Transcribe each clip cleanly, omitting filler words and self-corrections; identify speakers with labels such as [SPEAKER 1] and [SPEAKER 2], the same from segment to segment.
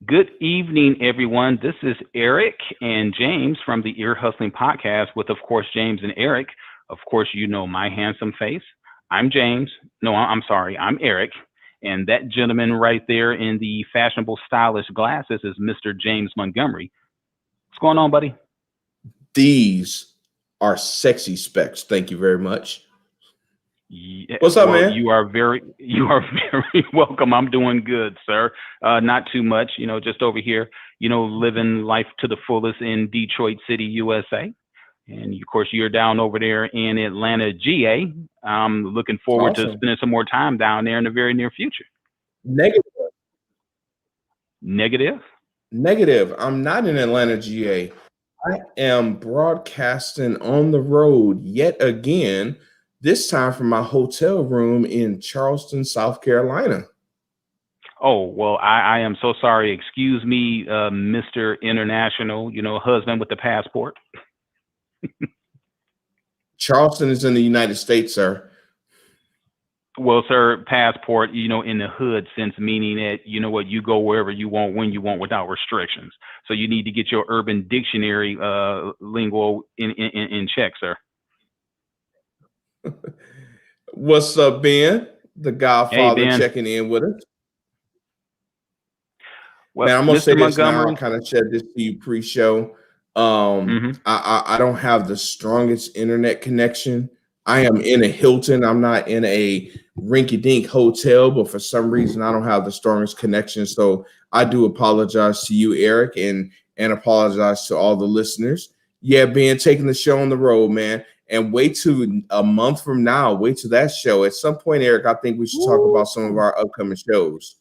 [SPEAKER 1] Good evening, everyone. This is Eric and James from the Ear Hustling Podcast with, of course, James and Eric. Of course, you know my handsome face. I'm James. No, I'm sorry. I'm Eric. And that gentleman right there in the fashionable, stylish glasses is Mr. James Montgomery. What's going on, buddy?
[SPEAKER 2] These are sexy specs. Thank you very much.
[SPEAKER 1] Yeah,
[SPEAKER 2] What's up,
[SPEAKER 1] well,
[SPEAKER 2] man?
[SPEAKER 1] you are very welcome. I'm doing good, sir. Not too much, just over here, living life to the fullest in Detroit City, USA. And of course, you're down over there in Atlanta, GA. I'm looking forward to
[SPEAKER 2] Awesome.
[SPEAKER 1] spending some more time down there in the very near future.
[SPEAKER 2] Negative.
[SPEAKER 1] Negative?
[SPEAKER 2] Negative. I'm not in Atlanta, GA. I am broadcasting on the road yet again, this time from my hotel room in Charleston, South Carolina.
[SPEAKER 1] Oh, well, I am so sorry. Excuse me, Mr. International, husband with the passport.
[SPEAKER 2] Charleston is in the United States, sir.
[SPEAKER 1] Well, sir, passport, in the hood sense, meaning that, what, you go wherever you want, when you want, without restrictions. So you need to get your urban dictionary lingo in check, sir.
[SPEAKER 2] What's up, Ben? The
[SPEAKER 1] Hey,
[SPEAKER 2] Godfather
[SPEAKER 1] Ben.
[SPEAKER 2] checking in with us.
[SPEAKER 1] Well,
[SPEAKER 2] Man, I'm gonna say
[SPEAKER 1] Mr.
[SPEAKER 2] this now. I
[SPEAKER 1] Montgomery.
[SPEAKER 2] kind of said this to you pre-show. I don't have the strongest internet connection. I am in a Hilton. I'm not in a rinky-dink hotel, but for some reason I don't have the strongest connection. So I do apologize to you, Eric, and apologize to all the listeners. Yeah, Ben, taking the show on the road, man. And wait to a month from now. Wait to that show. At some point, Eric, I think we should talk about some of our upcoming shows.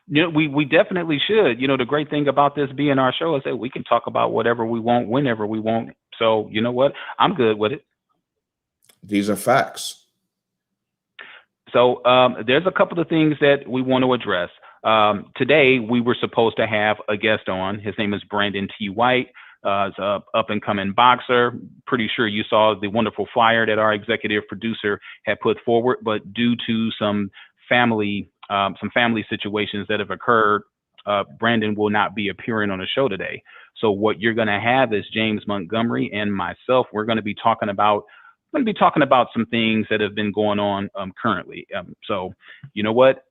[SPEAKER 1] We definitely should. The great thing about this being our show is that we can talk about whatever we want, whenever we want. So you know what? I'm good with it.
[SPEAKER 2] These are facts.
[SPEAKER 1] So there's a couple of things that we want to address. Today, we were supposed to have a guest on. His name is Brandon T. White. He's a up and coming boxer. Pretty sure you saw the wonderful flyer that our executive producer had put forward, but due to some family situations that have occurred, Brandon will not be appearing on the show today. So what you're going to have is James Montgomery and myself. We're going to be talking about some things that have been going on currently. So you know what?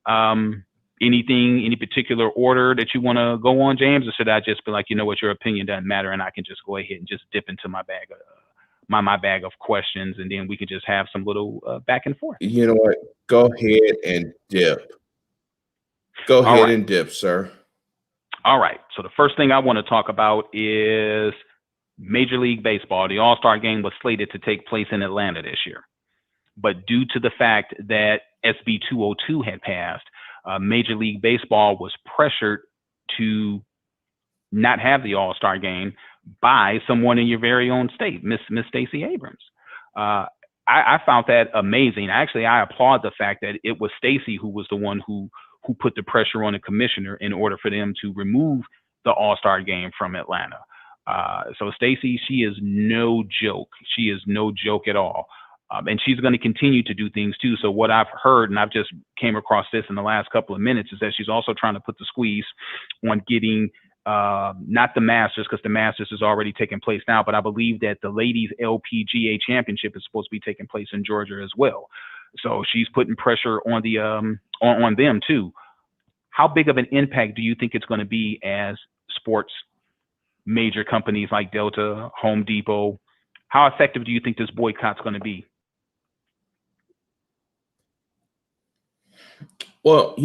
[SPEAKER 1] Any particular order that you want to go on, James, or should I just be like, you know what, your opinion doesn't matter, and I can just go ahead and just dip into my bag, my bag of questions, and then we can just have some little back and forth.
[SPEAKER 2] You know what? Go ahead and dip. Go
[SPEAKER 1] All
[SPEAKER 2] ahead
[SPEAKER 1] right.
[SPEAKER 2] and dip, sir.
[SPEAKER 1] All right. So the first thing I want to talk about is Major League Baseball. The All-Star game was slated to take place in Atlanta this year. But due to the fact that SB 202 had passed, Major League Baseball was pressured to not have the All-Star game by someone in your very own state, Miss Stacey Abrams. I found that amazing. Actually, I applaud the fact that it was Stacey who was the one who put the pressure on the commissioner in order for them to remove the All-Star game from Atlanta. So Stacey, she is no joke. She is no joke at all. And she's going to continue to do things too. So what I've heard, and I've just came across this in the last couple of minutes, is that she's also trying to put the squeeze on getting not the Masters, because the Masters is already taking place now, but I believe that the ladies LPGA championship is supposed to be taking place in Georgia as well. So she's putting pressure on the on them too. How big of an impact do you think it's going to be as sports major companies like Delta, Home Depot? How effective do you think this boycott's going to be?
[SPEAKER 2] Well,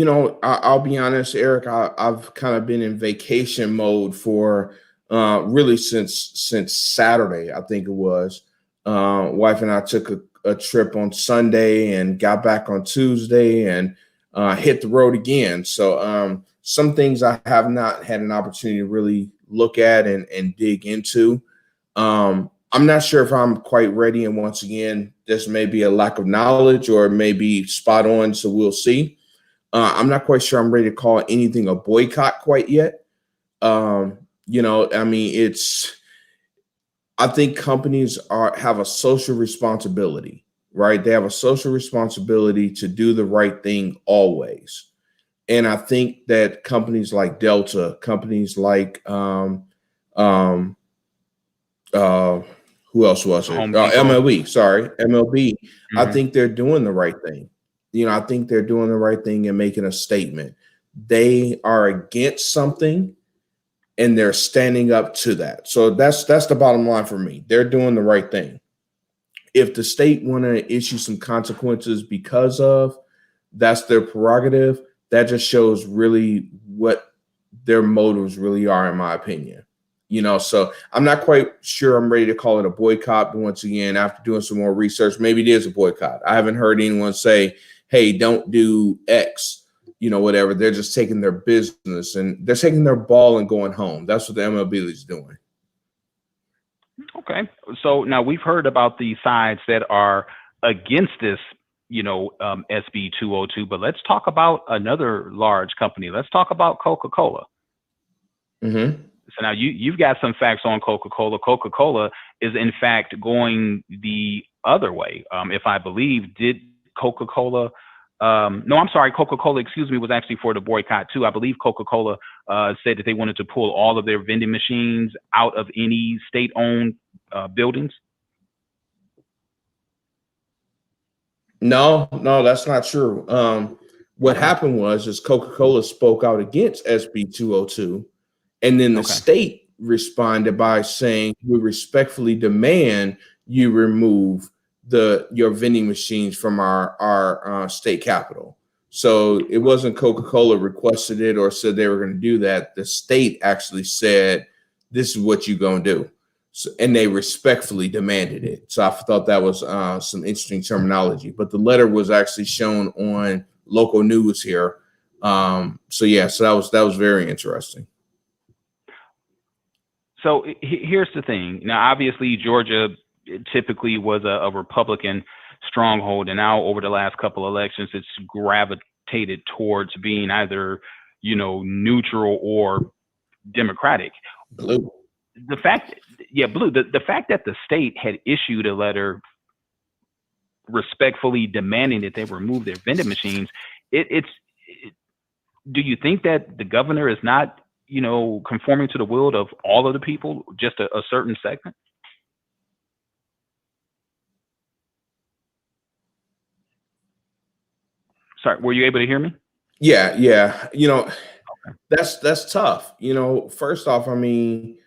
[SPEAKER 2] I'll be honest, Eric. I've kind of been in vacation mode for really since Saturday, I think it was. Wife and I took a trip on Sunday and got back on Tuesday and hit the road again. So some things I have not had an opportunity to really look at and dig into. I'm not sure if I'm quite ready. And once again, this may be a lack of knowledge or maybe spot on. So we'll see. I'm not quite sure I'm ready to call anything a boycott quite yet. I mean, I think companies have a social responsibility, right? They have a social responsibility to do the right thing always. And I think that companies like Delta, companies like um, uh, who else was it?
[SPEAKER 1] Home Depot.
[SPEAKER 2] MLB, sorry, MLB. I
[SPEAKER 1] Hmm.
[SPEAKER 2] think they're doing the right thing. I think they're doing the right thing and making a statement. They are against something and they're standing up to that. So that's the bottom line for me. They're doing the right thing. If the state want to issue some consequences because of, that's their prerogative. That just shows really what their motives really are, in my opinion. So I'm not quite sure I'm ready to call it a boycott. But once again, after doing some more research, maybe it is a boycott. I haven't heard anyone say, hey, don't do X, whatever. They're just taking their business and they're taking their ball and going home. That's what the MLB is doing.
[SPEAKER 1] Okay. So now we've heard about the sides that are against this, SB 202, but let's talk about another large company. Let's talk about Coca-Cola.
[SPEAKER 2] Mm-hmm.
[SPEAKER 1] So now you've got some facts on Coca-Cola. Coca-Cola is in fact going the other way. If I believe, did Coca-Cola? No, I'm sorry. Coca-Cola, excuse me, was actually for the boycott too. I believe Coca-Cola said that they wanted to pull all of their vending machines out of any state-owned buildings.
[SPEAKER 2] No, that's not true. What
[SPEAKER 1] Okay.
[SPEAKER 2] happened was is Coca-Cola spoke out against SB 202, and then the
[SPEAKER 1] Okay.
[SPEAKER 2] state responded by saying, "We respectfully demand you remove your vending machines from our state capital." So it wasn't Coca-Cola requested it or said they were going to do that. The state actually said, "This is what you're going to do." So, and they respectfully demanded it. So I thought that was some interesting terminology. But the letter was actually shown on local news here. So that was very interesting.
[SPEAKER 1] So here's the thing. Now, obviously, Georgia typically was a Republican stronghold, and now over the last couple elections, it's gravitated towards being either, neutral or Democratic.
[SPEAKER 2] Blue.
[SPEAKER 1] The fact, yeah, blue. The fact that the state had issued a letter respectfully demanding that they remove their vending machines, it's. Do you think that the governor is not, conforming to the will of all of the people, just a certain segment? Sorry, were you able to hear me?
[SPEAKER 2] Yeah. That's tough. First off, I mean,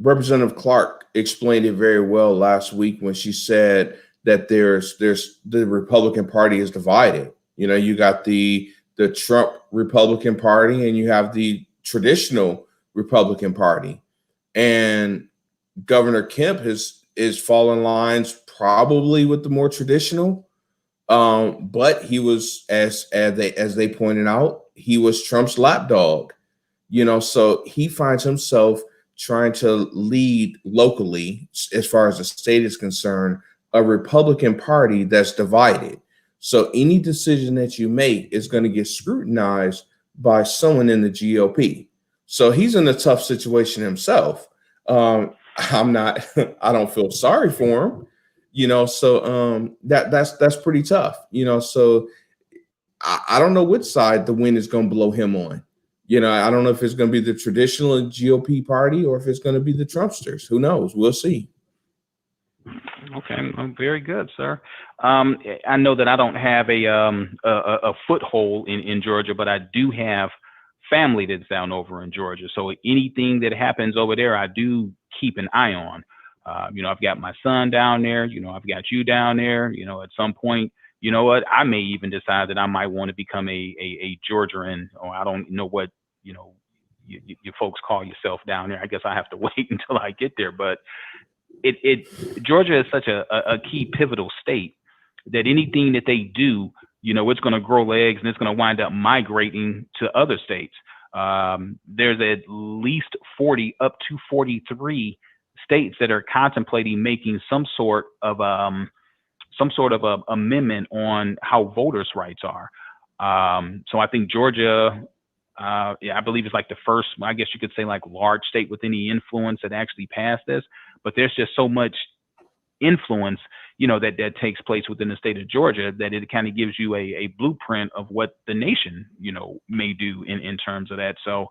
[SPEAKER 2] Representative Clark explained it very well last week when she said that there's the Republican Party is divided. You got the Trump Republican Party and you have the traditional Republican Party. And Governor Kemp is falling lines probably with the more traditional. But he was, as they pointed out, he was Trump's lapdog. So he finds himself trying to lead locally, as far as the state is concerned, a Republican Party that's divided. So any decision that you make is going to get scrutinized by someone in the GOP. So he's in a tough situation himself. I'm not. I don't feel sorry for him. So that's pretty tough. So I don't know which side the wind is going to blow him on. I don't know if it's going to be the traditional GOP party or if it's going to be the Trumpsters. Who knows? We'll see.
[SPEAKER 1] Okay, well, very good, sir. I know that I don't have a foothold in Georgia, but I do have family that's down over in Georgia. So anything that happens over there, I do keep an eye on. I've got my son down there. I've got you down there. At some point, you know what? I may even decide that I might want to become a Georgian, or I don't know what you folks call yourself down there. I guess I have to wait until I get there. But it Georgia is such a key pivotal state that anything that they do, it's going to grow legs and it's going to wind up migrating to other states. There's at least 40 up to 43 states that are contemplating making some sort of a amendment on how voters' rights are. So I think Georgia, I believe it's like the first, I guess you could say, like large state with any influence that actually passed this. But there's just so much influence, that takes place within the state of Georgia, that it kind of gives you a blueprint of what the nation, may do in terms of that. So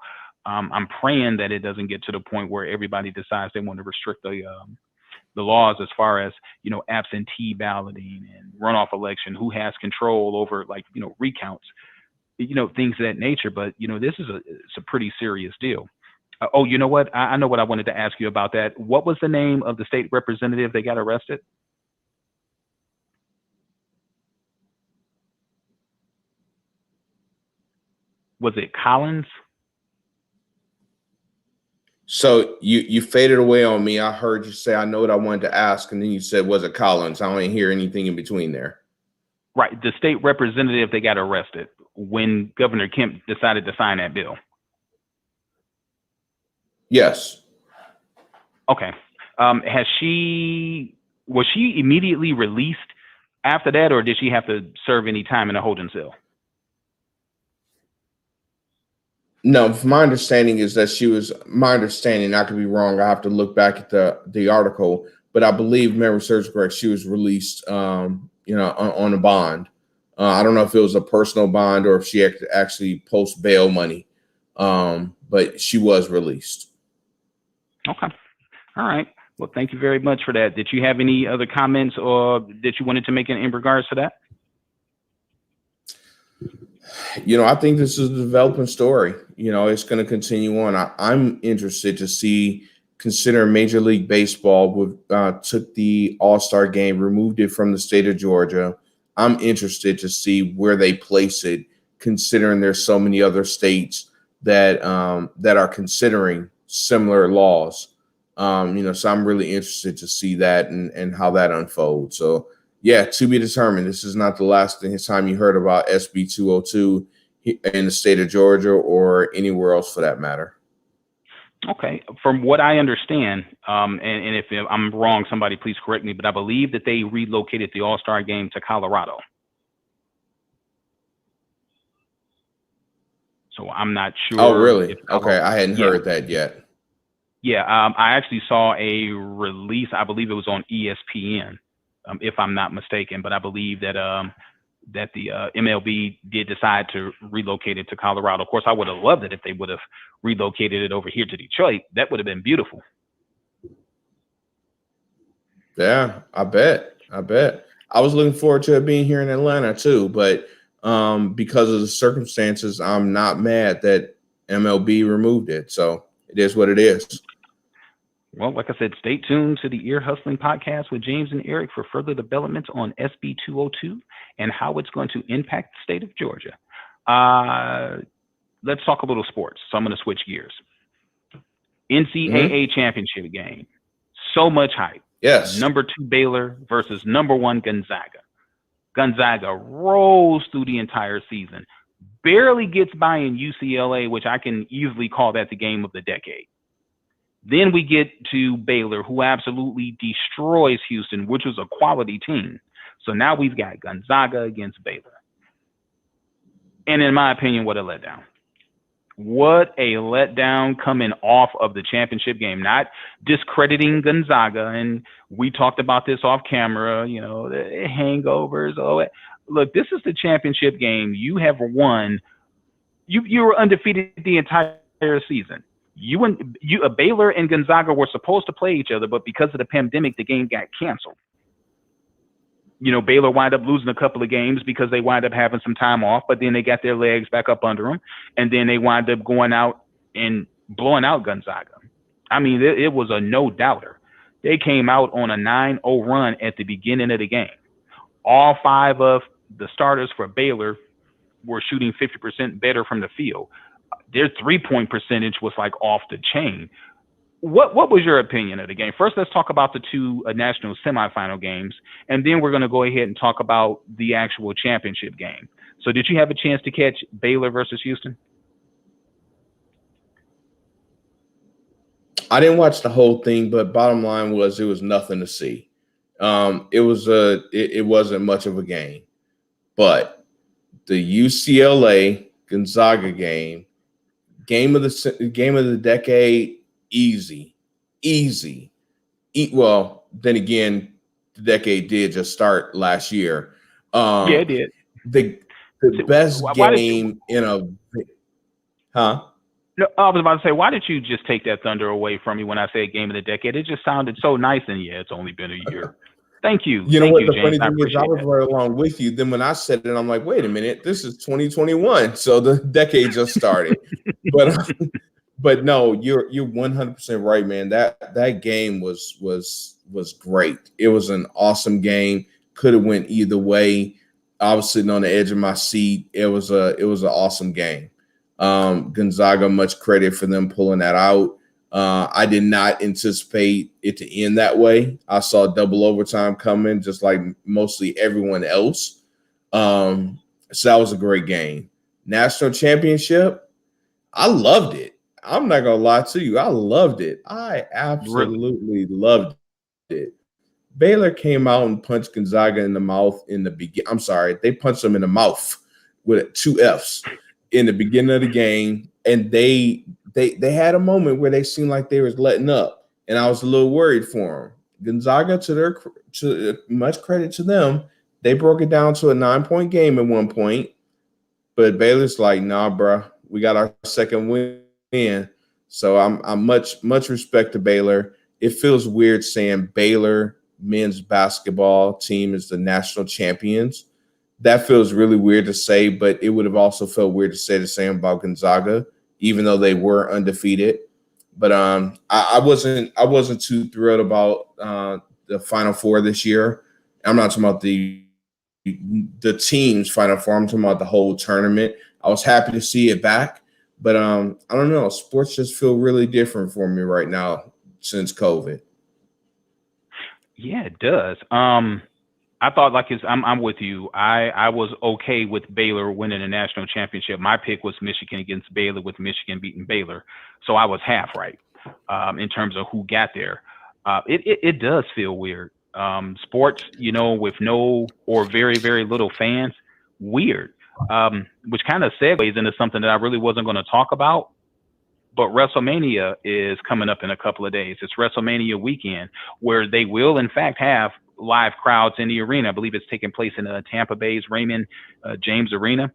[SPEAKER 1] I'm praying that it doesn't get to the point where everybody decides they want to restrict the laws as far as, absentee balloting and runoff election, who has control over, like, recounts, things of that nature. But, this is it's a pretty serious deal. Oh, you know what? I know what I wanted to ask you about that. What was the name of the state representative that got arrested? Was it Collins?
[SPEAKER 2] So you faded away on me. I heard you say, I know what I wanted to ask, and then you said, was it Collins? I don't hear anything in between there.
[SPEAKER 1] Right. The state representative that got arrested when Governor Kemp decided to sign that bill.
[SPEAKER 2] Yes.
[SPEAKER 1] Okay. Was she immediately released after that, or did she have to serve any time in a holding cell?
[SPEAKER 2] No, my understanding is that she was, my understanding, I could be wrong. I have to look back at the article, but I believe, memory serves correct, she was released, on a bond. I don't know if it was a personal bond or if she actually post bail money, but she was released.
[SPEAKER 1] Okay. All right. Well, thank you very much for that. Did you have any other comments or that you wanted to make in regards to that?
[SPEAKER 2] I think this is a developing story. It's going to continue on. I'm interested to see, consider Major League Baseball took the All-Star game, removed it from the state of Georgia. I'm interested to see where they place it, considering there's so many other states that are considering similar laws. So I'm really interested to see that and how that unfolds. So yeah, to be determined. This is not the last time you heard about SB 202 in the state of Georgia or anywhere else for that matter.
[SPEAKER 1] Okay. From what I understand, and if I'm wrong, somebody please correct me, but I believe that they relocated the All-Star game to Colorado. So I'm not sure.
[SPEAKER 2] Oh, really? Okay. I hadn't heard that yet.
[SPEAKER 1] Yeah. I actually saw a release. I believe it was on ESPN, if I'm not mistaken, but I believe that the MLB did decide to relocate it to Colorado. Of course, I would have loved it if they would have relocated it over here to Detroit. That would have been beautiful.
[SPEAKER 2] Yeah, I bet. I was looking forward to it being here in Atlanta too, but because of the circumstances, I'm not mad that MLB removed it. So it is what it is.
[SPEAKER 1] Well, like I said, stay tuned to the Ear Hustling Podcast with James and Eric for further developments on SB 202 and how it's going to impact the state of Georgia. Let's talk a little sports. So I'm going to switch gears. NCAA championship game. So much hype.
[SPEAKER 2] Yes.
[SPEAKER 1] Number 2 Baylor versus number 1 Gonzaga. Gonzaga rolls through the entire season. Barely gets by in UCLA, which I can easily call that the game of the decade. Then we get to Baylor, who absolutely destroys Houston, which was a quality team. So now we've got Gonzaga against Baylor. And in my opinion, what a letdown. What a letdown coming off of the championship game. Not discrediting Gonzaga, and we talked about this off camera, the hangovers. Look, this is the championship game. You have won. You were undefeated the entire season. Baylor and Gonzaga were supposed to play each other, but because of the pandemic, the game got canceled. Baylor wind up losing a couple of games because they wind up having some time off, but then they got their legs back up under them, and then they wind up going out and blowing out Gonzaga. I mean, it was a no-doubter. They came out on a 9-0 run at the beginning of the game. All 5 of the starters for Baylor were shooting 50% better from the field. Their 3-point percentage was like off the chain. What was your opinion of the game? First, let's talk about the 2 national semifinal games, and then we're going to go ahead and talk about the actual championship game. So did you have a chance to catch Baylor versus Houston?
[SPEAKER 2] I didn't watch the whole thing, but bottom line was it was nothing to see. It wasn't much of a game, but the UCLA Gonzaga game of the decade, easy. Well, then again, the decade did just start last year.
[SPEAKER 1] Yeah, it did.
[SPEAKER 2] The
[SPEAKER 1] So,
[SPEAKER 2] best
[SPEAKER 1] why did you?
[SPEAKER 2] game in a huh?
[SPEAKER 1] No, I was about to say, why did you just take that thunder away from me when I said game of the decade? It just sounded so nice, and yeah, it's only been a year. Thank you,
[SPEAKER 2] You know what? The
[SPEAKER 1] James.
[SPEAKER 2] funny
[SPEAKER 1] I
[SPEAKER 2] thing is, I
[SPEAKER 1] appreciate
[SPEAKER 2] was
[SPEAKER 1] that.
[SPEAKER 2] right along with you. Then when I said it, I'm like, wait a minute, this is 2021, so the decade just started. But but no, you're 100% right, man. That game was great. It was an awesome game. Could have went either way. I was sitting on the edge of my seat. It was an awesome game. Gonzaga, much credit for them pulling that out. I did not anticipate it to end that way. I saw double overtime coming, just like mostly everyone else. So that was a great game. National championship, I loved it. I'm not gonna lie to you. I loved it. I
[SPEAKER 1] Really,
[SPEAKER 2] absolutely loved it. Baylor came out and punched Gonzaga in the mouth in the beginning. I'm sorry, they punched them in the mouth with two F's in the beginning of the game, and they had a moment where they seemed like they was letting up, and I was a little worried for them. Gonzaga, to much credit to them, they broke it down to a 9-point game at one point, but Baylor's like, nah, bro, we got our second win. So I'm much respect to Baylor. It feels weird saying Baylor men's basketball team is the national champions. That feels really weird to say, but it would have also felt weird to say the same about Gonzaga, even though they were undefeated. But I wasn't too thrilled about the Final Four this year. I'm not talking about the team's Final Four. I'm talking about the whole tournament. I was happy to see it back, but I don't know. Sports just feel really different for me right now since COVID.
[SPEAKER 1] yeah, it does. I thought like I'm with you. I was okay with Baylor winning a national championship. My pick was Michigan against Baylor, with Michigan beating Baylor, so I was half right in terms of who got there. It does feel weird. Sports, with no or very little fans, weird. Which kind of segues into something that I really wasn't going to talk about. But WrestleMania is coming up in a couple of days. It's WrestleMania weekend, where they will, in fact, have live crowds in the arena. I believe it's taking place in Tampa Bay's Raymond James Arena.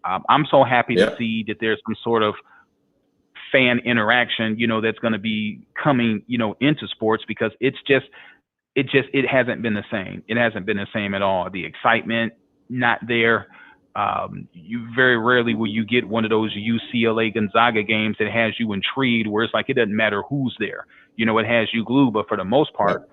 [SPEAKER 1] I'm so happy to
[SPEAKER 2] Yeah.
[SPEAKER 1] see that there's some sort of fan interaction, that's going to be coming, into sports, because it hasn't been the same. It hasn't been the same at all. The excitement not there. You very rarely will you get one of those UCLA Gonzaga games that has you intrigued, where it's like it doesn't matter who's there. It has you glued. But for the most
[SPEAKER 2] Yeah.
[SPEAKER 1] part,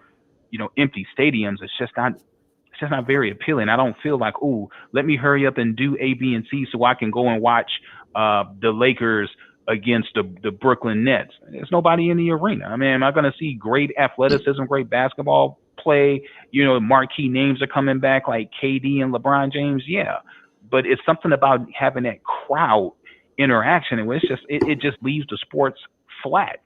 [SPEAKER 1] empty stadiums, it's just not very appealing. I don't feel like, oh, let me hurry up and do A, B, and C so I can go and watch the Lakers against the Brooklyn Nets. There's nobody in the arena. I mean, am I going to see great athleticism, great basketball play? Marquee names are coming back like KD and LeBron James. Yeah, but it's something about having that crowd interaction, and it just leaves the sports flat.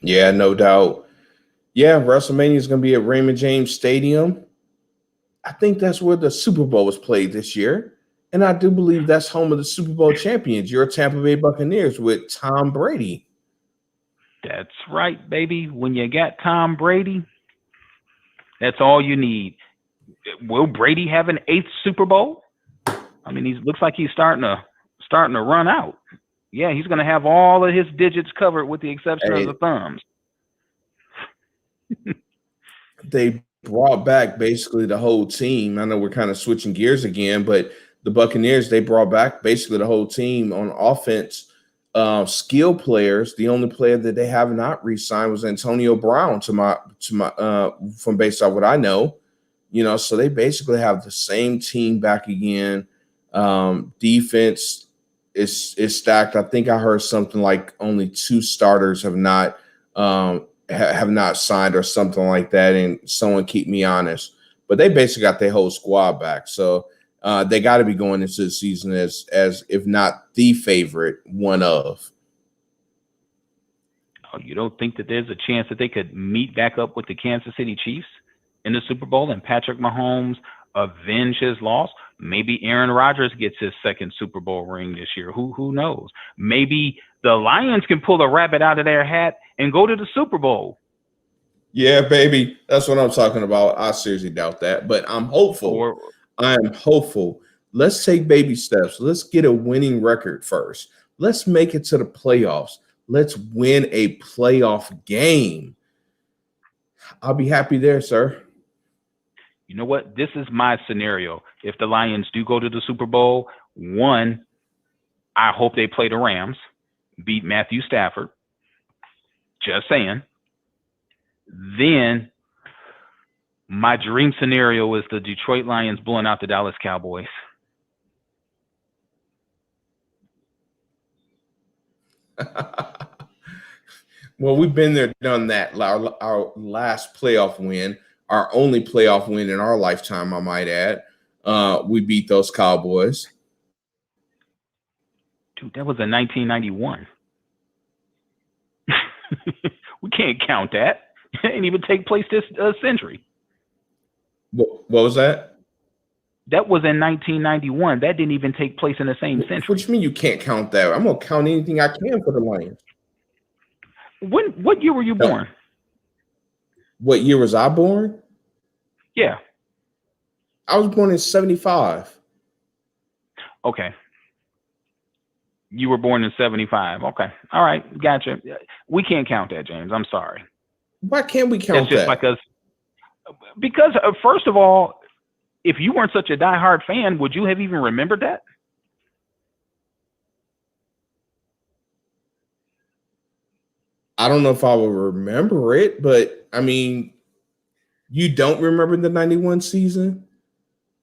[SPEAKER 2] Yeah, no doubt. Yeah, WrestleMania is going to be at Raymond James Stadium. I think that's where the Super Bowl was played this year. And I do believe that's home of the Super Bowl champions, your Tampa Bay Buccaneers with Tom Brady.
[SPEAKER 1] That's right, baby. When you got Tom Brady, that's all you need. Will Brady have an eighth Super Bowl? I mean, he looks like he's starting to run out. Yeah, he's going to have all of his digits covered with the exception of
[SPEAKER 2] Hey,
[SPEAKER 1] the thumbs.
[SPEAKER 2] they brought back basically the whole team. I know we're kind of switching gears again, but the Buccaneers, they brought back basically the whole team on offense. Skill players. The only player that they have not re-signed was Antonio Brown to my from based off what I know. So they basically have the same team back again. Defense is stacked. I think I heard something like only two starters have not signed or something like that, and someone keep me honest. But they basically got their whole squad back, so they got to be going into the season as if not the favorite, one of.
[SPEAKER 1] Oh, you don't think that there's a chance that they could meet back up with the Kansas City Chiefs in the Super Bowl and Patrick Mahomes avenge his loss? Maybe Aaron Rodgers gets his second Super Bowl ring this year. Who knows? Maybe the Lions can pull a rabbit out of their hat and go to the Super Bowl.
[SPEAKER 2] Yeah, baby. That's what I'm talking about. I seriously doubt that, but I'm hopeful. I am hopeful. Let's take baby steps. Let's get a winning record first. Let's make it to the playoffs. Let's win a playoff game. I'll be happy there, sir.
[SPEAKER 1] You know what? This is my scenario. If the Lions do go to the Super Bowl, one, I hope they play the Rams, beat Matthew Stafford. Just saying. Then my dream scenario is the Detroit Lions blowing out the Dallas Cowboys.
[SPEAKER 2] Well, we've been there, done that. Our last playoff win, our only playoff win in our lifetime, I might add. We beat those Cowboys.
[SPEAKER 1] Dude, that was in 1991. We can't count that. It didn't even take place this century.
[SPEAKER 2] What was that?
[SPEAKER 1] That was in 1991. That didn't even take place in the same century.
[SPEAKER 2] What you mean you can't count that? I'm going to count anything I can for the Lions.
[SPEAKER 1] What year were you born?
[SPEAKER 2] What year was I born?
[SPEAKER 1] Yeah.
[SPEAKER 2] I was born in 75.
[SPEAKER 1] Okay. You were born in 75. Okay. All right. Gotcha. We can't count that, James. I'm sorry.
[SPEAKER 2] Why can't we count
[SPEAKER 1] That's just
[SPEAKER 2] that?
[SPEAKER 1] like us. Because first of all, if you weren't such a diehard fan, would you have even remembered that?
[SPEAKER 2] I don't know if I will remember it, but I mean, you don't remember the 91 season?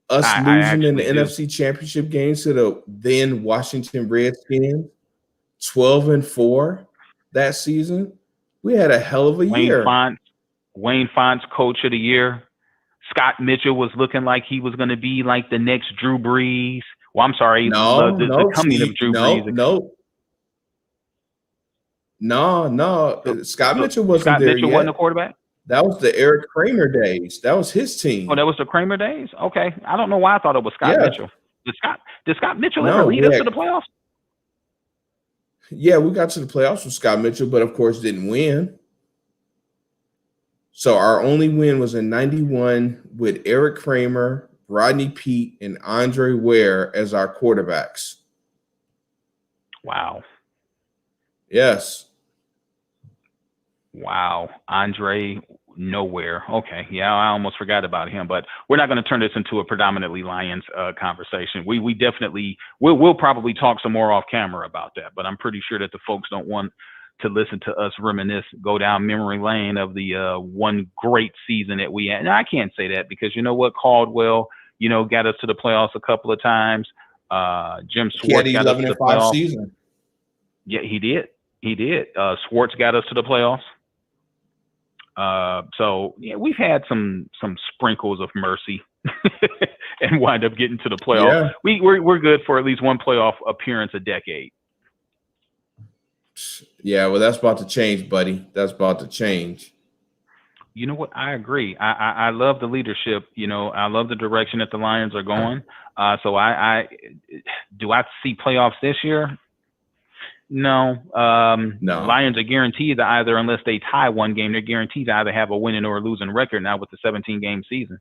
[SPEAKER 2] Us losing in the NFC Championship games to the then Washington Redskins, 12-4 that season. We had a hell of a year.
[SPEAKER 1] Wayne Fontes, coach of the year. Scott Mitchell was looking like he was going to be like the next Drew Brees. Well, I'm sorry, the coming of Drew Brees.
[SPEAKER 2] No. Scott Mitchell wasn't there yet. Scott Mitchell wasn't
[SPEAKER 1] a quarterback?
[SPEAKER 2] That was the Eric Kramer days. That was his team.
[SPEAKER 1] Oh, that was the Kramer days? Okay. I don't know why I thought it was Scott Mitchell. Did Scott Mitchell ever lead us to the playoffs?
[SPEAKER 2] Yeah, we got to the playoffs with Scott Mitchell, but of course didn't win. So our only win was in 91 with Eric Kramer, Rodney Peete, and Andre Ware as our quarterbacks.
[SPEAKER 1] Wow.
[SPEAKER 2] Yes.
[SPEAKER 1] Wow. Andre Nowhere. Okay. Yeah, I almost forgot about him, but we're not going to turn this into a predominantly Lions conversation. We definitely we'll probably talk some more off camera about that, but I'm pretty sure that the folks don't want to listen to us reminisce, go down memory lane of the one great season that we had. Now, I can't say that because you know what? Caldwell, got us to the playoffs a couple of times. Jim Schwartz got us to the playoffs.
[SPEAKER 2] Season.
[SPEAKER 1] Yeah, he did. Schwartz got us to the playoffs. So yeah, we've had some sprinkles of mercy and wind up getting to the playoffs. Yeah. We're good for at least one playoff appearance a decade.
[SPEAKER 2] Yeah, well, that's about to change, buddy. That's about to change.
[SPEAKER 1] You know what? I agree. I love the leadership. I love the direction that the Lions are going. So do I see playoffs this year? No. No. Lions are guaranteed to either, unless they tie one game, they're guaranteed to either have a winning or a losing record now with the 17-game season.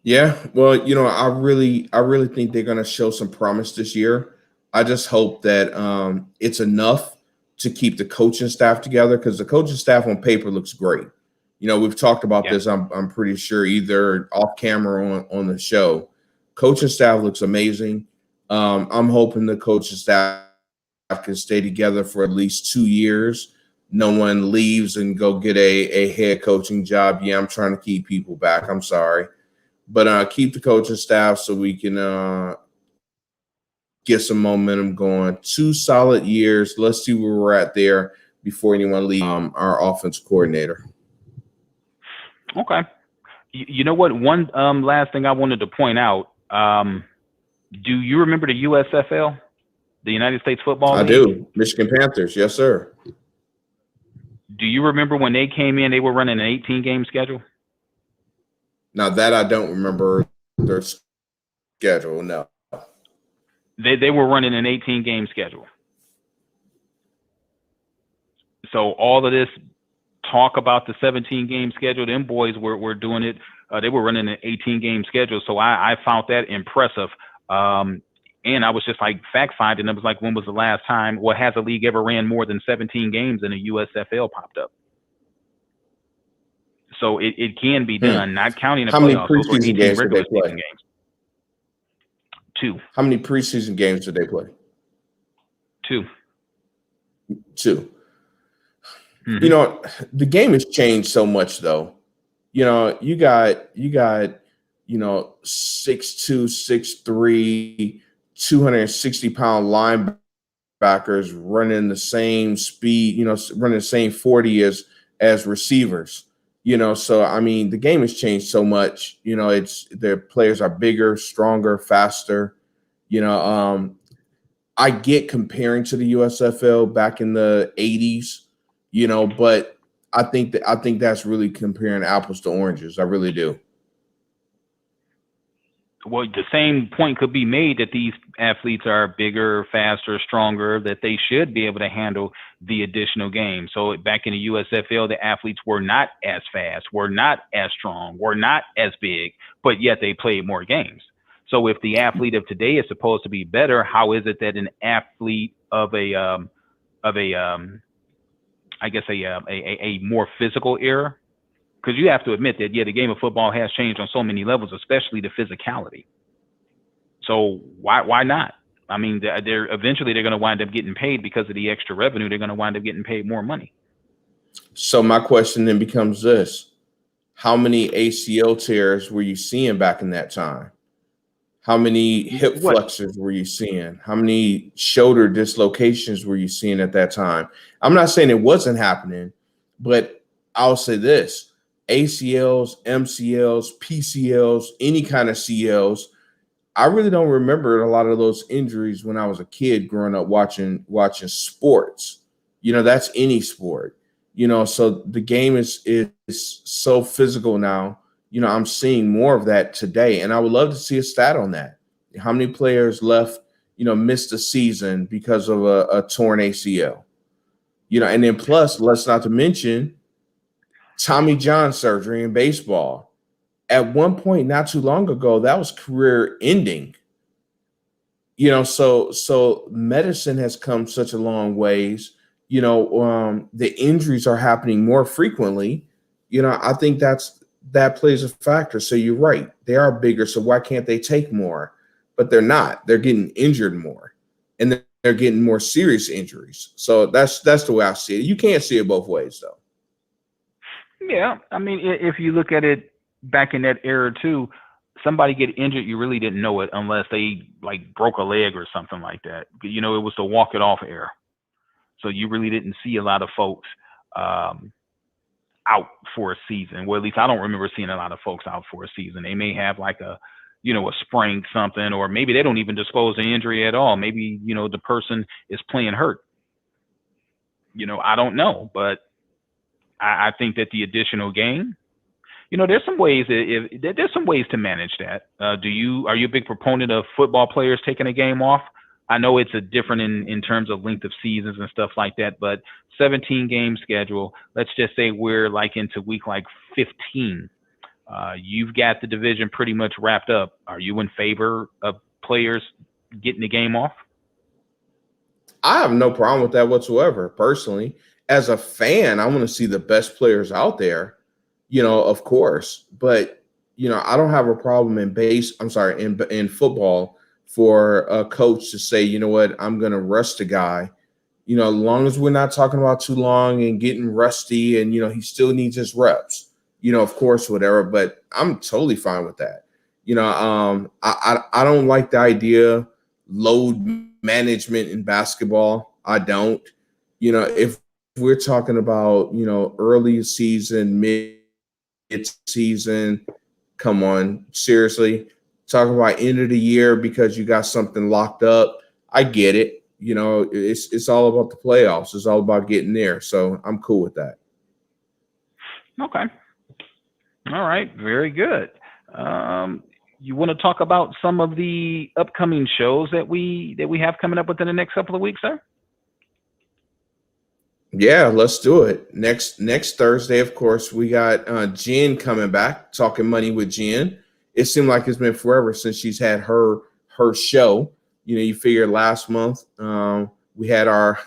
[SPEAKER 2] Yeah, well, I really think they're going to show some promise this year. I just hope that it's enough to keep the coaching staff together, because the coaching staff on paper looks great. We've talked about this. I'm pretty sure either off camera or on the show. Coaching staff looks amazing. I'm hoping the coaching staff can stay together for at least 2 years. No one leaves and go get a head coaching job. Yeah, I'm trying to keep people back. I'm sorry. But keep the coaching staff so we can get some momentum going. 2 solid years. Let's see where we're at there before anyone leaves our offense coordinator.
[SPEAKER 1] Okay. You know what? One last thing I wanted to point out. Do you remember the USFL, the United States Football League?
[SPEAKER 2] I do. Michigan Panthers. Yes, sir.
[SPEAKER 1] Do you remember when they came in, they were running an 18-game schedule?
[SPEAKER 2] Now that I don't remember their schedule, no.
[SPEAKER 1] They were running an 18-game schedule. So all of this talk about the 17 game schedule, them boys were doing it. They were running an 18 game schedule. So I found that impressive. And I was just like fact finding. It was like, when was the last time, well, has a league ever ran more than 17 games and a USFL popped up? So it can be done, not counting the
[SPEAKER 2] How many
[SPEAKER 1] playoffs. Those were
[SPEAKER 2] preseason
[SPEAKER 1] 18
[SPEAKER 2] games did they
[SPEAKER 1] regular
[SPEAKER 2] play?
[SPEAKER 1] season games. 2.
[SPEAKER 2] How many preseason games did they play?
[SPEAKER 1] 2.
[SPEAKER 2] 2.
[SPEAKER 1] Mm-hmm.
[SPEAKER 2] You know, the game has changed so much, though. You know, you got 6'2", 6'3", 260-pound linebackers running the same speed, running the same 40 as receivers. So I mean, the game has changed so much. Their players are bigger, stronger, faster. I get comparing to the USFL back in the 80s, but I think that's really comparing apples to oranges. I really do.
[SPEAKER 1] Well, the same point could be made that these athletes are bigger, faster, stronger, that they should be able to handle the additional game. So back in the USFL, the athletes were not as fast, were not as strong, were not as big, but yet they played more games. So if the athlete of today is supposed to be better, how is it that an athlete of a more physical era? Because you have to admit that, the game of football has changed on so many levels, especially the physicality. So why not? I mean, they're eventually going to wind up getting paid because of the extra revenue. They're going to wind up getting paid more money.
[SPEAKER 2] So my question then becomes this: how many ACL tears were you seeing back in that time? How many hip flexors were you seeing? How many shoulder dislocations were you seeing at that time? I'm not saying it wasn't happening, but I'll say this: ACLs, MCLs, PCLs, any kind of CLs. I really don't remember a lot of those injuries when I was a kid growing up watching sports. That's any sport. So the game is so physical now. I'm seeing more of that today, and I would love to see a stat on that. How many players left, missed a season because of a torn ACL? And then plus, let's not to mention Tommy John surgery in baseball. At one point, not too long ago, that was career ending. So medicine has come such a long ways. The injuries are happening more frequently. I think that plays a factor. So you're right. They are bigger. So why can't they take more? But they're not. They're getting injured more. And they're getting more serious injuries. So that's the way I see it. You can't see it both ways, though.
[SPEAKER 1] Yeah. I mean, if you look at it back in that era, too, somebody get injured, you really didn't know it unless they like broke a leg or something like that. It was the walk it off era. So you really didn't see a lot of folks out for a season. Well, at least I don't remember seeing a lot of folks out for a season. They may have like a sprain something, or maybe they don't even disclose the injury at all. Maybe, the person is playing hurt. I don't know, but I think that the additional game, there's some ways there's some ways to manage that. Are you a big proponent of football players taking a game off? I know it's a different in terms of length of seasons and stuff like that, but 17 game schedule, let's just say we're like into week like 15. You've got the division pretty much wrapped up. Are you in favor of players getting the game off?
[SPEAKER 2] I have no problem with that whatsoever. Personally, as a fan, I want to see the best players out there, of course, but I don't have a problem in football for a coach to say, you know what, I'm going to rest a guy, as long as we're not talking about too long and getting rusty and, he still needs his reps, of course, whatever, but I'm totally fine with that. I don't like the idea load management in basketball. I don't, if we're talking about, early season, mid season, come on, seriously. Talking about end of the year because you got something locked up. I get it. It's all about the playoffs. It's all about getting there. So I'm cool with that.
[SPEAKER 1] Okay. All right. Very good. You want to talk about some of the upcoming shows that we have coming up within the next couple of weeks, sir?
[SPEAKER 2] Yeah, let's do it. Next Thursday, of course, we got Jen coming back, talking money with Jen. It seemed like it's been forever since she's had her show. You know, you figure last month we had our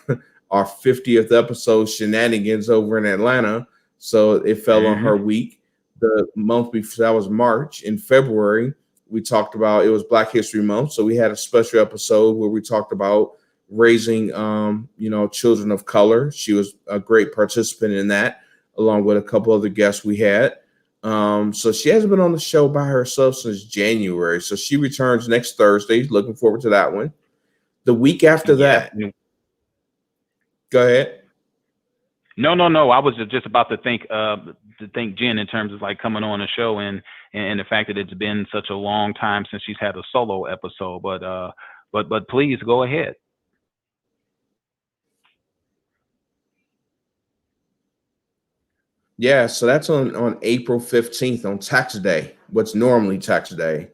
[SPEAKER 2] our 50th episode shenanigans over in Atlanta, so it fell on
[SPEAKER 1] Hmm.
[SPEAKER 2] her week. The month before that was March. In February, we talked about it was Black History Month, so we had a special episode where we talked about raising children of color. She was a great participant in that, along with a couple other guests we had. So she hasn't been on the show by herself since January. So she returns next Thursday. Looking forward to that one. The week after
[SPEAKER 1] Yep.
[SPEAKER 2] that, go ahead.
[SPEAKER 1] No. I was just about to thank Jen in terms of like coming on the show and the fact that it's been such a long time since she's had a solo episode. But please go ahead.
[SPEAKER 2] Yeah, so that's on April 15th on tax day, what's normally tax day.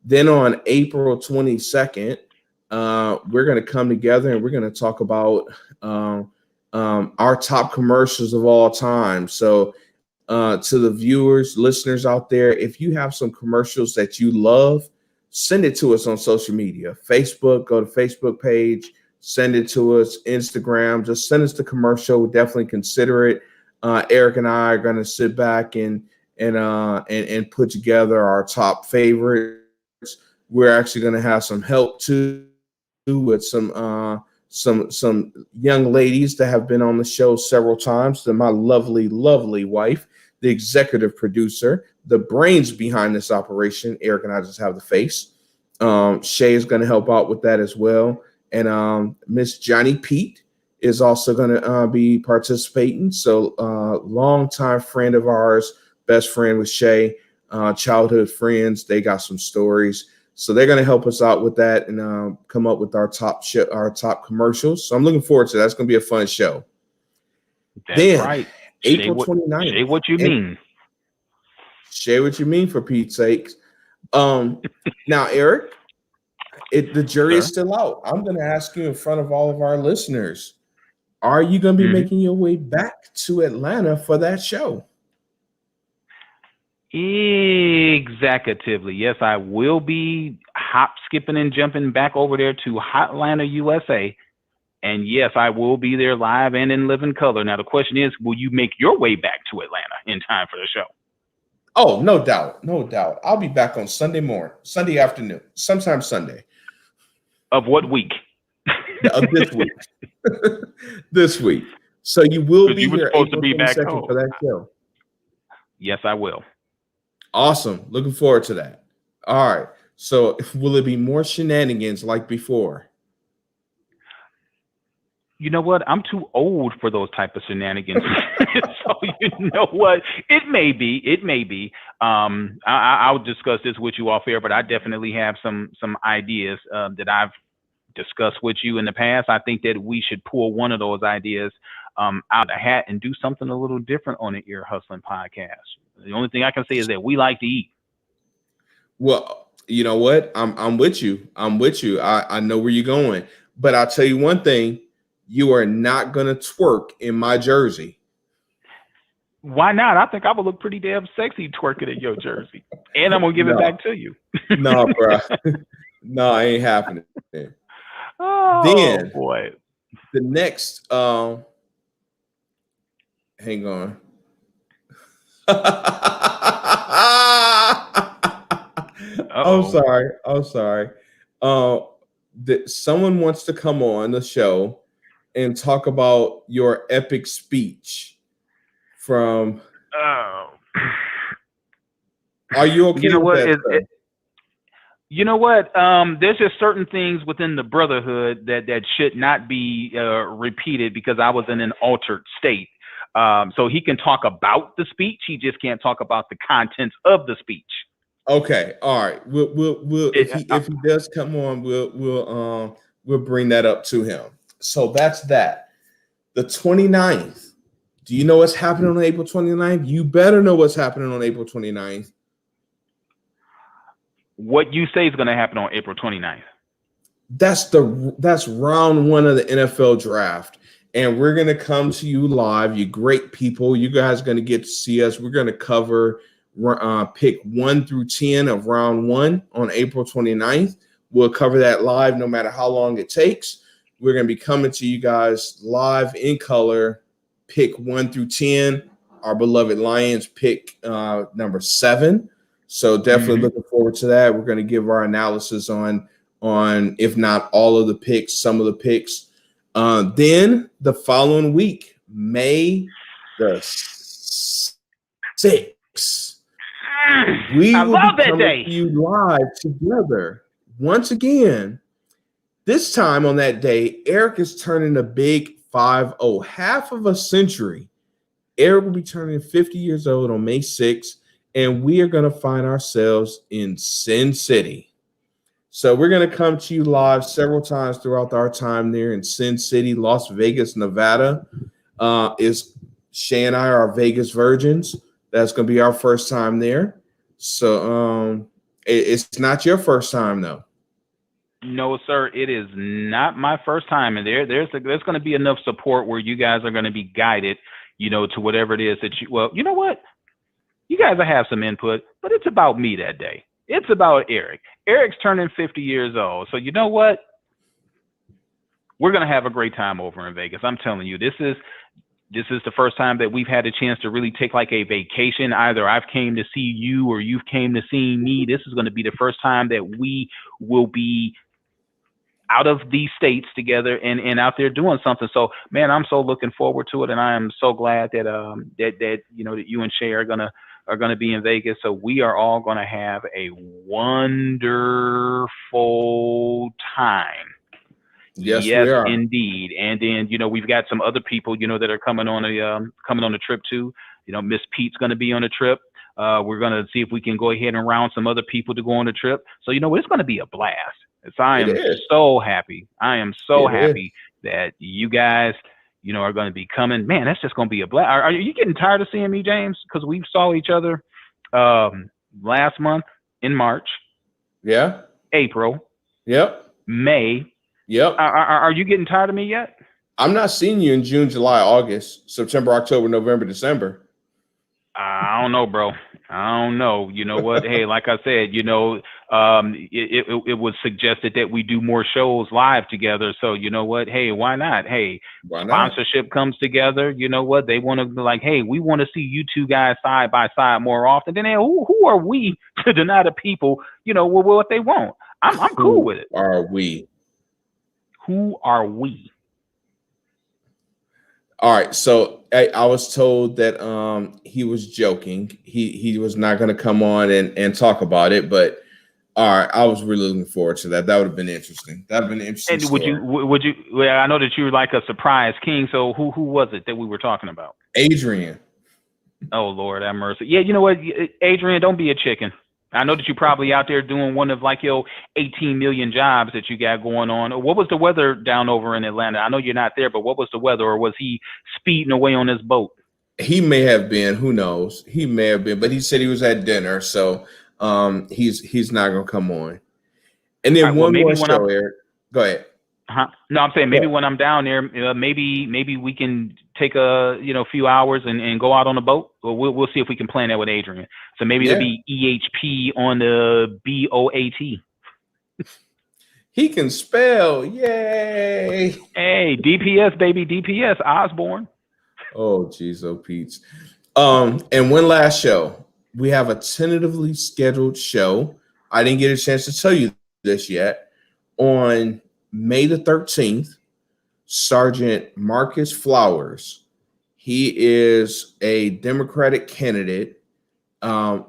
[SPEAKER 2] Then on April 22nd, we're going to come together and we're going to talk about our top commercials of all time. So, to the viewers, listeners out there, if you have some commercials that you love, send it to us on social media. Facebook, go to Facebook page, send it to us. Instagram, just send us the commercial. We'll definitely consider it. Eric and I are going to sit back and put together our top favorites. We're actually going to have some help too with some young ladies that have been on the show several times. To my lovely wife, the executive producer, the brains behind this operation. Eric and I just have the face. Shay is going to help out with that as well, and Miss Johnny Pete is also going to be participating. So, longtime friend of ours, best friend with Shay, childhood friends. They got some stories, so they're going to help us out with that and come up with our top commercials. So I'm looking forward to that. That's going to be a fun show.
[SPEAKER 1] That's
[SPEAKER 2] Then
[SPEAKER 1] right. Say
[SPEAKER 2] April
[SPEAKER 1] what
[SPEAKER 2] 29th.
[SPEAKER 1] say what you
[SPEAKER 2] And
[SPEAKER 1] mean.
[SPEAKER 2] share what you mean for Pete's sakes. Um, Now, Eric, the jury is
[SPEAKER 1] Sir.
[SPEAKER 2] still out. I'm going to ask you in front of all of our listeners. Are you going to be
[SPEAKER 1] Hmm.
[SPEAKER 2] making your way back to Atlanta for that show?
[SPEAKER 1] Executively, yes, I will be hop, skipping, and jumping back over there to Hotlanta, USA. And yes, I will be there live and in living color. Now, the question is, will you make your way back to Atlanta in time for the show?
[SPEAKER 2] Oh, no doubt. No doubt. I'll be back on Sunday morning, Sunday afternoon, sometime Sunday
[SPEAKER 1] Of what week?
[SPEAKER 2] of this week. This week. So you will
[SPEAKER 1] Because
[SPEAKER 2] be
[SPEAKER 1] you were
[SPEAKER 2] here
[SPEAKER 1] supposed to
[SPEAKER 2] April
[SPEAKER 1] be back
[SPEAKER 2] 22nd for
[SPEAKER 1] home.
[SPEAKER 2] that show.
[SPEAKER 1] Yes, I will.
[SPEAKER 2] Awesome. Looking forward to that. All right. So will it be more shenanigans like before?
[SPEAKER 1] You know what? I'm too old for those type of shenanigans. So you know what? It may be. It may be. I'll discuss this with you off air, but I definitely have some ideas that I've discussed with you in the past. I think that we should pull one of those ideas out of the hat and do something a little different on the Ear Hustling podcast. The only thing I can say is that we like to eat.
[SPEAKER 2] Well, you know what? I'm with you. I'm with you. I know where you're going. But I'll tell you one thing, you are not gonna twerk in my jersey.
[SPEAKER 1] Why not? I think I would look pretty damn sexy twerking in your jersey, and I'm gonna give it
[SPEAKER 2] No,
[SPEAKER 1] back to you.
[SPEAKER 2] no, bro. No, it ain't happening.
[SPEAKER 1] Oh
[SPEAKER 2] Then
[SPEAKER 1] boy.
[SPEAKER 2] the next hang on.
[SPEAKER 1] Uh
[SPEAKER 2] I'm
[SPEAKER 1] oh.
[SPEAKER 2] sorry. I'm sorry. Uh, that someone wants to come on the show and talk about your epic speech from.
[SPEAKER 1] Oh.
[SPEAKER 2] Are you
[SPEAKER 1] You
[SPEAKER 2] okay
[SPEAKER 1] know
[SPEAKER 2] with
[SPEAKER 1] what?
[SPEAKER 2] that, sir?
[SPEAKER 1] You know what? There's just certain things within the brotherhood that should not be repeated because I was in an altered state. So he can talk about the speech. He just can't talk about the contents of the speech.
[SPEAKER 2] Okay, all right. We'll
[SPEAKER 1] It,
[SPEAKER 2] if he does come on, we'll bring that up to him. So that's that. The 29th. Do you know what's happening on April 29th? You better know what's happening on April 29th.
[SPEAKER 1] what you say is going to happen on April 29th?
[SPEAKER 2] That's round one of the NFL draft. and we're going to come to you live. You great people. You guys are going to get to see us. We're going to cover pick 1 through 10 of round 1 on April 29th. We'll cover that live no matter how long it takes. We're going to be coming to you guys live in color, pick 1 through 10. Our beloved Lions pick number 7. So definitely looking forward to that. We're going to give our analysis on if not all of the picks, some of the picks. Then the following week, May the 6th, we will be coming to you live together once again. This time on that day, Eric is turning a big 50, half of a century. Eric will be turning 50 years old on May 6th, and we are going to find ourselves in Sin City. So we're going to come to you live several times throughout our time there in Sin City, Las Vegas, Nevada. Shay and I are Vegas virgins. That's going to be our first time there. So it's not your first time, though.
[SPEAKER 1] No, sir, it is not my first time. And there's going to be enough support where you guys are going to be guided, to whatever it is that you know what? You guys will have some input, but it's about me that day. It's about Eric. Eric's turning 50 years old. So you know what? We're going to have a great time over in Vegas. I'm telling you, this is the first time that we've had a chance to really take like a vacation. Either I've came to see you or you've came to see me. This is going to be the first time that we will be out of these states together and out there doing something. So, man, I'm so looking forward to it, and I am so glad that that you and Shay are gonna be in Vegas. So we are all gonna have a wonderful time.
[SPEAKER 2] Yes, we are.
[SPEAKER 1] Indeed. And then we've got some other people that are coming on a trip too. Miss Pete's gonna be on a trip. We're gonna see if we can go ahead and round some other people to go on the trip. So it's gonna be a blast. So I am so happy. I am so happy that you guys, are going to be coming. Man, that's just going to be a blast. Are you getting tired of seeing me, James? Because we saw each other last month in March.
[SPEAKER 2] Yeah.
[SPEAKER 1] April.
[SPEAKER 2] Yep.
[SPEAKER 1] May.
[SPEAKER 2] Yep.
[SPEAKER 1] Are you getting tired of me yet?
[SPEAKER 2] I'm not seeing you in June, July, August, September, October, November, December.
[SPEAKER 1] I don't know, bro. I don't know. You know what? Hey, like I said, it was suggested that we do more shows live together. So you know what? Hey, why not? Hey, sponsorship comes together. You know what? They want to be like, hey, we want to see you two guys side by side more often. Then who are we to deny the people, what they want? I'm cool with it.
[SPEAKER 2] Who are we?
[SPEAKER 1] Who are we?
[SPEAKER 2] All right, so I was told that he was joking. He was not going to come on and talk about it, but all right, I was really looking forward to that. That would have been interesting. That would have been interesting.
[SPEAKER 1] And would you? Well, I know that you were like a surprise king. So who was it that we were talking about?
[SPEAKER 2] Adrian.
[SPEAKER 1] Oh Lord, have mercy. Yeah, you know what, Adrian, don't be a chicken. I know that you're probably out there doing one of like your 18 million jobs that you got going on. What was the weather down over in Atlanta? I know you're not there, but what was the weather? Or was he speeding away on his boat?
[SPEAKER 2] He may have been. Who knows? He may have been, but he said he was at dinner, so he's not gonna come on. And then one more show, Eric. Go ahead.
[SPEAKER 1] No, I'm saying maybe when I'm down there, maybe we can take a few hours and go out on a boat. We'll see if we can plan that with Adrian. So maybe there'll be EHP on the BOAT.
[SPEAKER 2] He can spell. Yay!
[SPEAKER 1] Hey, DPS baby, DPS Osborne.
[SPEAKER 2] Oh geez, oh Pete's. And one last show. We have a tentatively scheduled show. I didn't get a chance to tell you this yet. On May the 13th, Sergeant Marcus Flowers. He is a Democratic candidate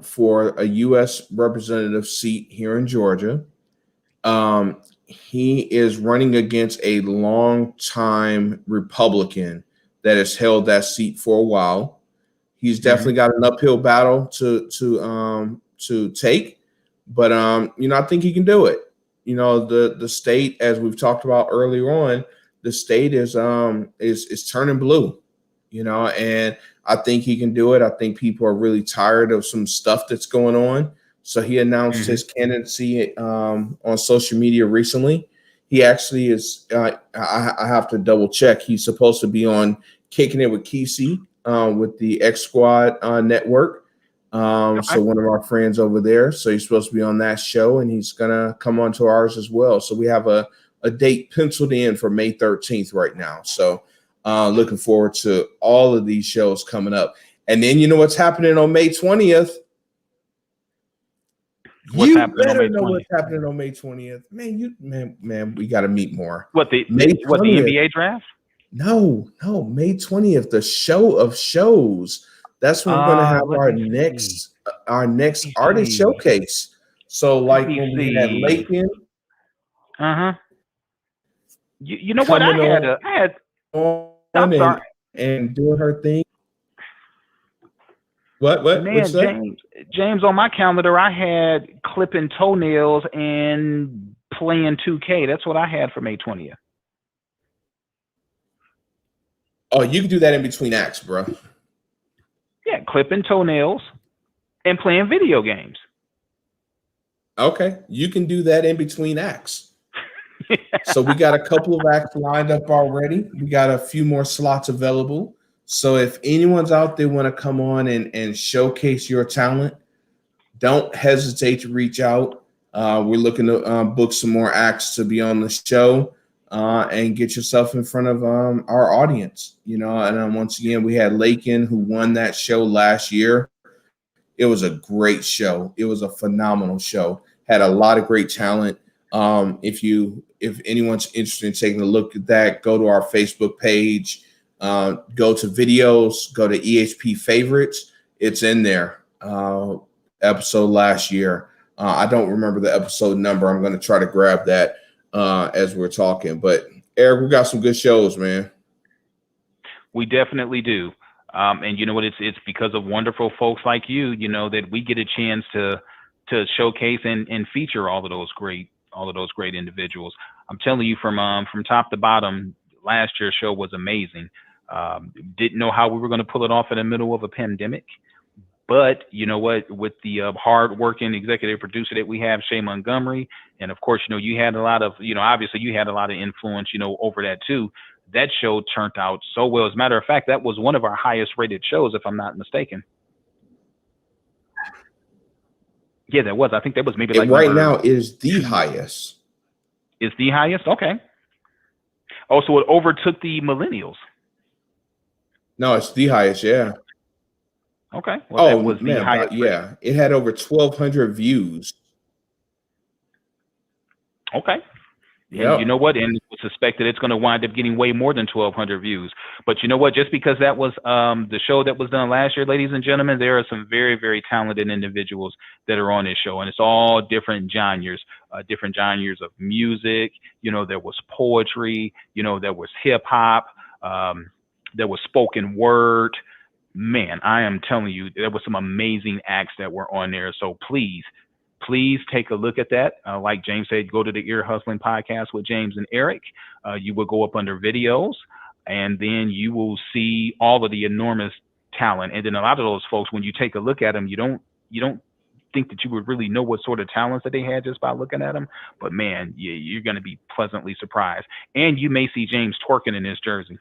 [SPEAKER 2] for a U.S. representative seat here in Georgia. He is running against a longtime Republican that has held that seat for a while. He's definitely got an uphill battle to take, but I think he can do it. The state, as we've talked about earlier on, the state is turning blue, and I think he can do it. I think people are really tired of some stuff that's going on. So he announced his candidacy on social media recently. He actually is. I have to double check. He's supposed to be on Kicking It with Kesey with the X Squad network. So one of our friends over there. So he's supposed to be on that show, and he's gonna come on to ours as well. So we have a date penciled in for May 13th right now. So looking forward to all of these shows coming up. And then you know what's happening on May 20th?
[SPEAKER 1] What's
[SPEAKER 2] You
[SPEAKER 1] happening on
[SPEAKER 2] better
[SPEAKER 1] May
[SPEAKER 2] know
[SPEAKER 1] 20th?
[SPEAKER 2] what's happening on May 20th. Man, we got to meet more.
[SPEAKER 1] What the
[SPEAKER 2] May 20th.
[SPEAKER 1] What, the NBA draft?
[SPEAKER 2] No, May 20th, the show of shows. That's when we're going to have our next artist showcase. So like when we had Lakin.
[SPEAKER 1] You know what? I had I'm sorry.
[SPEAKER 2] And doing her thing. What?
[SPEAKER 1] Man, James, on my calendar, I had clipping toenails and playing 2K. That's what I had for May 20th.
[SPEAKER 2] Oh, you can do that in between acts, bro.
[SPEAKER 1] Yeah, clipping toenails and playing video games.
[SPEAKER 2] Okay, you can do that in between acts. So we got a couple of acts lined up already. We got a few more slots available. So if anyone's out there want to come on and showcase your talent, don't hesitate to reach out. We're looking to book some more acts to be on the show and get yourself in front of our audience. You know, and once again, we had Lakin who won that show last year. It was a great show. It was a phenomenal show. Had a lot of great talent. If anyone's interested in taking a look at that, go to our Facebook page. Go to videos, go to EHP favorites. It's in there. Episode last year. I don't remember the episode number. I'm going to try to grab that as we're talking. But Eric, we got some good shows, man.
[SPEAKER 1] We definitely do. And you know what? It's because of wonderful folks like you, you know, that we get a chance to showcase and feature all of those great individuals. I'm telling you, from top to bottom, last year's show was amazing. Didn't know how we were going to pull it off in the middle of a pandemic, but you know what, with the hard-working executive producer that we have, Shay Montgomery, and of course, you know, you had a lot of, you know, obviously you had a lot of influence, you know, over that too. That show turned out so well. As a matter of fact, that was one of our highest-rated shows, if I'm not mistaken. Yeah, that was. I think that was maybe like
[SPEAKER 2] right now is the highest.
[SPEAKER 1] Is the highest? Okay. Oh, so it overtook the Millennials.
[SPEAKER 2] No, it's the highest, yeah.
[SPEAKER 1] Okay. Well, that was
[SPEAKER 2] man,
[SPEAKER 1] the highest.
[SPEAKER 2] Yeah, it had over 1,200 views.
[SPEAKER 1] Okay. And you know what? And it's suspected it's going to wind up getting way more than 1,200 views. But you know what? Just because that was the show that was done last year, ladies and gentlemen, there are some very, very talented individuals that are on this show. And it's all different genres of music. You know, there was poetry. You know, there was hip hop. There was spoken word. Man, I am telling you, there were some amazing acts that were on there. So please take a look at that. Like James said, go to the Ear Hustling Podcast with James and Eric. You will go up under videos, and then you will see all of the enormous talent. And then a lot of those folks, when you take a look at them, you don't think that you would really know what sort of talents that they had just by looking at them. But man, you're going to be pleasantly surprised. And you may see James twerking in his jersey.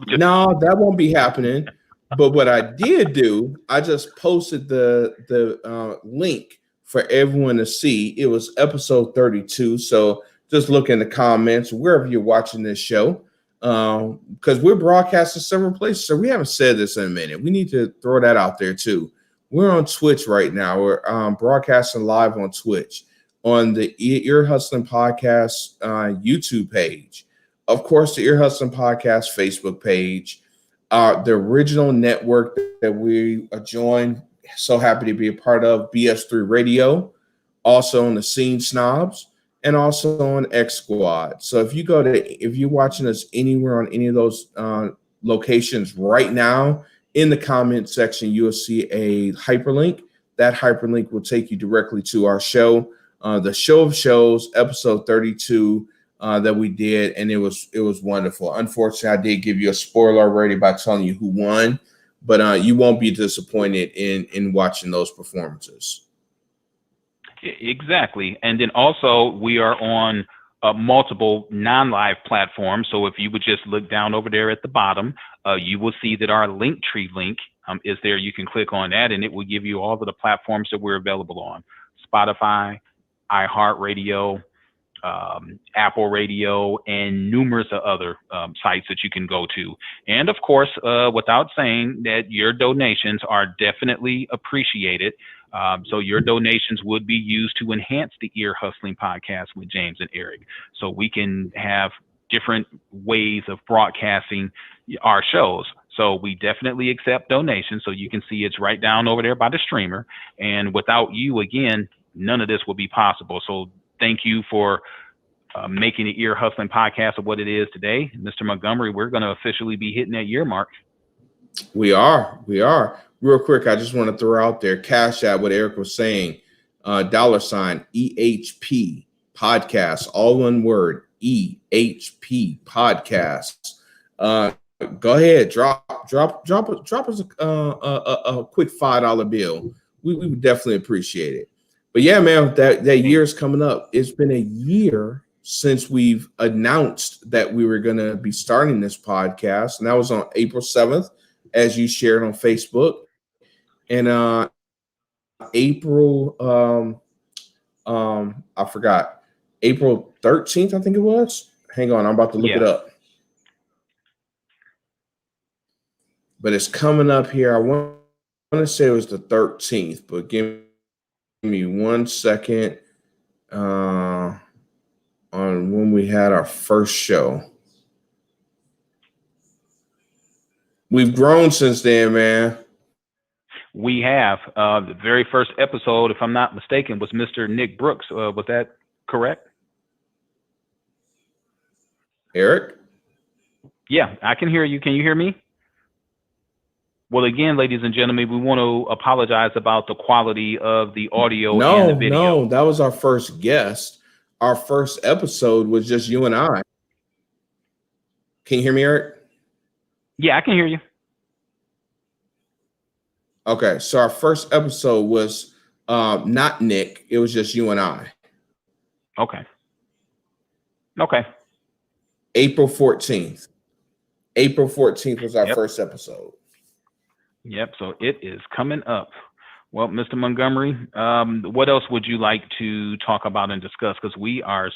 [SPEAKER 2] No, that won't be happening. But what I did do, I just posted the link for everyone to see. It was episode 32. So just look in the comments wherever you're watching this show, because we're broadcasting several places. So we haven't said this in a minute. We need to throw that out there too. We're on Twitch right now. We're broadcasting live on Twitch on the Ear Hustling Podcast YouTube page. Of course, the Ear Hustling Podcast Facebook page. The original network that we joined, so happy to be a part of, BS3 Radio, also on the Scene Snobs, and also on X Squad. So if you're watching us anywhere on any of those locations right now, in the comment section, you'll see a hyperlink. That hyperlink will take you directly to our show, the Show of Shows, episode 32. That we did, and it was wonderful. Unfortunately, I did give you a spoiler already by telling you who won, but you won't be disappointed in watching those performances.
[SPEAKER 1] Exactly. And then also we are on multiple non-live platforms. So if you would just look down over there at the bottom, you will see that our Linktree link is there. You can click on that, and it will give you all of the platforms that we're available on: Spotify, iHeartRadio, Apple Radio, and numerous other sites that you can go to. And of course, without saying that your donations are definitely appreciated. So your donations would be used to enhance the Ear Hustling podcast with James and Eric. So we can have different ways of broadcasting our shows. So we definitely accept donations. So you can see it's right down over there by the streamer. And without you, again, none of this would be possible. So thank you for making the Ear Hustling podcast of what it is today. Mr. Montgomery, we're going to officially be hitting that year mark.
[SPEAKER 2] We are. Real quick, I just want to throw out there, Cash App, what Eric was saying, $ EHP podcast, all one word, EHP podcast. Go ahead, drop us a quick $5 bill. We would definitely appreciate it. But yeah, man, that year is coming up. It's been a year since we've announced that we were going to be starting this podcast, and that was on April 7th, as you shared on Facebook. And April, I forgot, April 13th, I think it was. Hang on, I'm about to look it up. But it's coming up here. I want to say it was the 13th, but give me 1 second on when we had our first show. We've grown since then, man.
[SPEAKER 1] We have. The very first episode, if I'm not mistaken, was Mr. Nick Brooks. Was that correct?
[SPEAKER 2] Eric?
[SPEAKER 1] Yeah, I can hear you. Can you hear me? Well, again, ladies and gentlemen, we want to apologize about the quality of the audio and the video.
[SPEAKER 2] No, that was our first guest. Our first episode was just you and I. Can you hear me, Eric?
[SPEAKER 1] Yeah, I can hear you.
[SPEAKER 2] Okay, so our first episode was not Nick. It was just you and I.
[SPEAKER 1] Okay.
[SPEAKER 2] April 14th. April 14th was our first episode.
[SPEAKER 1] Yep, so it is coming up. Well, Mr. Montgomery, what else would you like to talk about and discuss? Because we are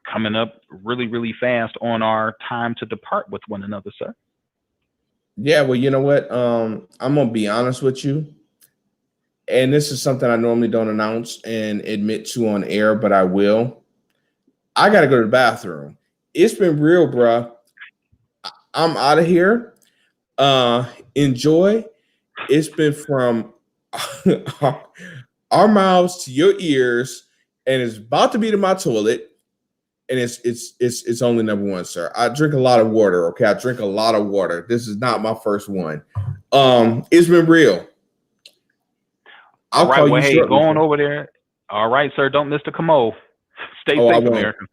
[SPEAKER 1] coming up really, really fast on our time to depart with one another, sir.
[SPEAKER 2] Yeah, well, you know what? I'm going to be honest with you. And this is something I normally don't announce and admit to on air, but I will. I got to go to the bathroom. It's been real, bruh. I'm out of here. Enjoy. It's been from our mouths to your ears, and it's about to be to my toilet. And it's only number one, sir. I drink a lot of water. Okay, I drink a lot of water. This is not my first one. It's been real.
[SPEAKER 1] All right, well, hey, going over there. All right, sir. Don't miss the commode. Stay safe, America.